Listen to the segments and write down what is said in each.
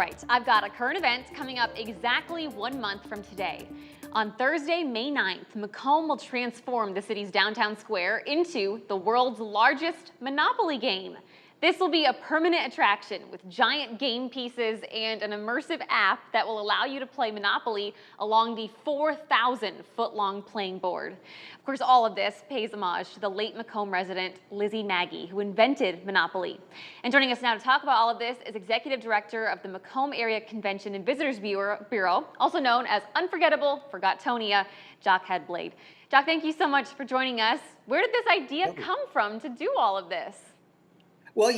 Right, I've got a current event coming up exactly 1 month from today. On Thursday, May 9th, Macomb will transform the city's downtown square into the world's largest Monopoly game. This will be a permanent attraction with giant game pieces and an immersive app that will allow you to play Monopoly along the 4,000-foot-long playing board. Of course, all of this pays homage to the late Macomb resident Lizzie Magie, who invented Monopoly. And joining us now to talk about all of this is Executive Director of the Macomb Area Convention and Visitors Bureau, also known as Unforgettable Forgottonia, Jock Headblade. Jock, thank you so much for joining us. Where did this idea come from to do all of this? Well,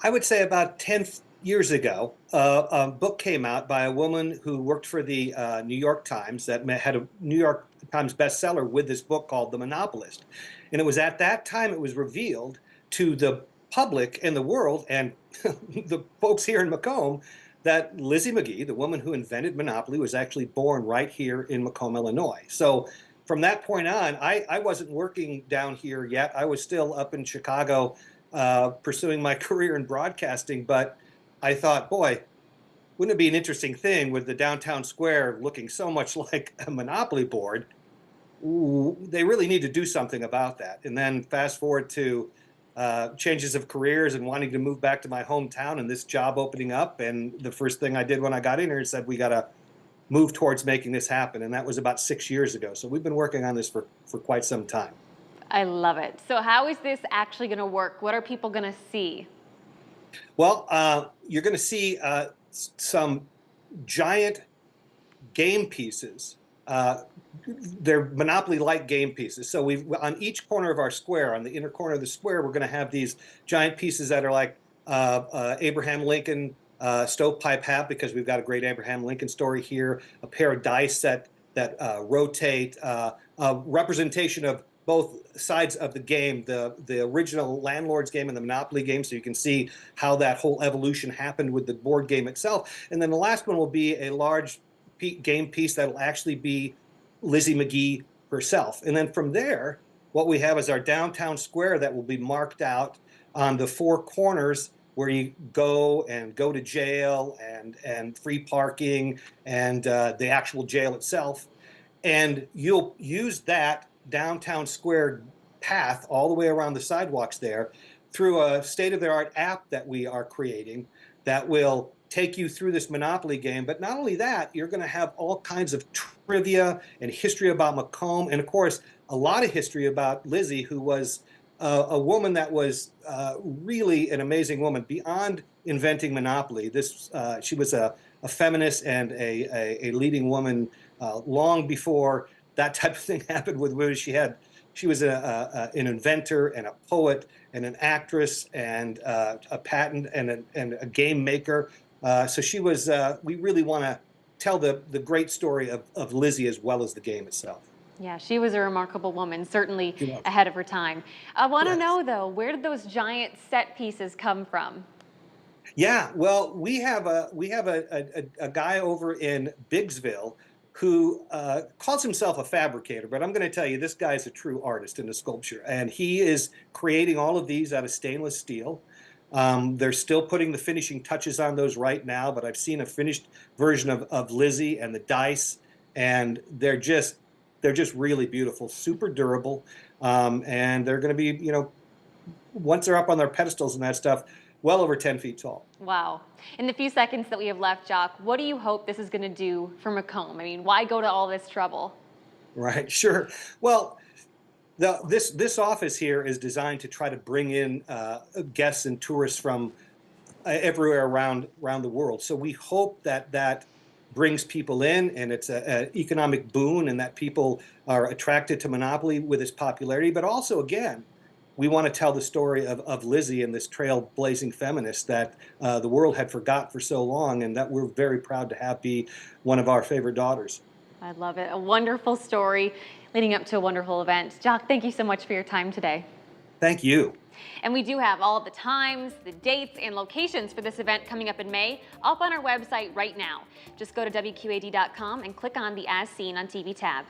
I would say about 10 years ago, a book came out by a woman who worked for the New York Times that had a New York Times bestseller with this book called The Monopolist. And it was at that time it was revealed to the public and the world and the folks here in Macomb that Lizzie McGee, the woman who invented Monopoly, was actually born right here in Macomb, Illinois. So from that point on, I wasn't working down here yet. I was still up in Chicago pursuing my career in broadcasting. But I thought, boy, wouldn't it be an interesting thing with the downtown square looking so much like a Monopoly board? Ooh, they really need to do something about that. And then fast forward to changes of careers and wanting to move back to my hometown and this job opening up. And the first thing I did when I got in here is said, we got to move towards making this happen. And that was about 6 years ago. So we've been working on this for quite some time. I love it. So how is this actually going to work? What are people going to see? Well, you're going to see some giant game pieces. They're Monopoly-like game pieces. So we've on each corner of our square, on the inner corner of the square, we're going to have these giant pieces that are like Abraham Lincoln stovepipe hat, because we've got a great Abraham Lincoln story here, a pair of dice that rotate, a representation of both sides of the game, the original Landlord's game and the Monopoly game, so you can see how that whole evolution happened with the board game itself. And then the last one will be a large game piece that will actually be Lizzie McGee herself. And then from there, what we have is our downtown square that will be marked out on the four corners, where you go to jail and free parking and the actual jail itself. And you'll use that downtown square path all the way around the sidewalks there through a state-of-the-art app that we are creating that will take you through this Monopoly game. But not only that, you're going to have all kinds of trivia and history about Macomb, and of course, a lot of history about Lizzie, who was a woman that was really an amazing woman beyond inventing Monopoly. She was a feminist and a leading woman long before that type of thing happened with women. She was an inventor and a poet and an actress and a patent and a game maker. So she was. We really want to tell the great story of Lizzie as well as the game itself. Yeah, she was a remarkable woman, certainly ahead of her time. I want to know, though, where did those giant set pieces come from? Yeah, well, we have a guy over in Biggsville who calls himself a fabricator, but I'm going to tell you, this guy is a true artist in the sculpture, and he is creating all of these out of stainless steel. They're still putting the finishing touches on those right now, but I've seen a finished version of Lizzie and the dice, and they're just really beautiful, super durable, and they're going to be, once they're up on their pedestals and that stuff, well over 10 feet tall. Wow. In the few seconds that we have left, Jock, what do you hope this is going to do for Macomb? I mean, why go to all this trouble? Right, sure. Well, this office here is designed to try to bring in guests and tourists from everywhere around the world. So we hope that brings people in, and it's an economic boon, and that people are attracted to Monopoly with its popularity. But also, again, we want to tell the story of Lizzie and this trailblazing feminist that the world had forgot for so long, and that we're very proud to have be one of our favorite daughters. I love it. A wonderful story leading up to a wonderful event. Jock, thank you so much for your time today. Thank you. And we do have all of the times, the dates, and locations for this event coming up in May up on our website right now. Just go to WQAD.com and click on the As Seen on TV tab.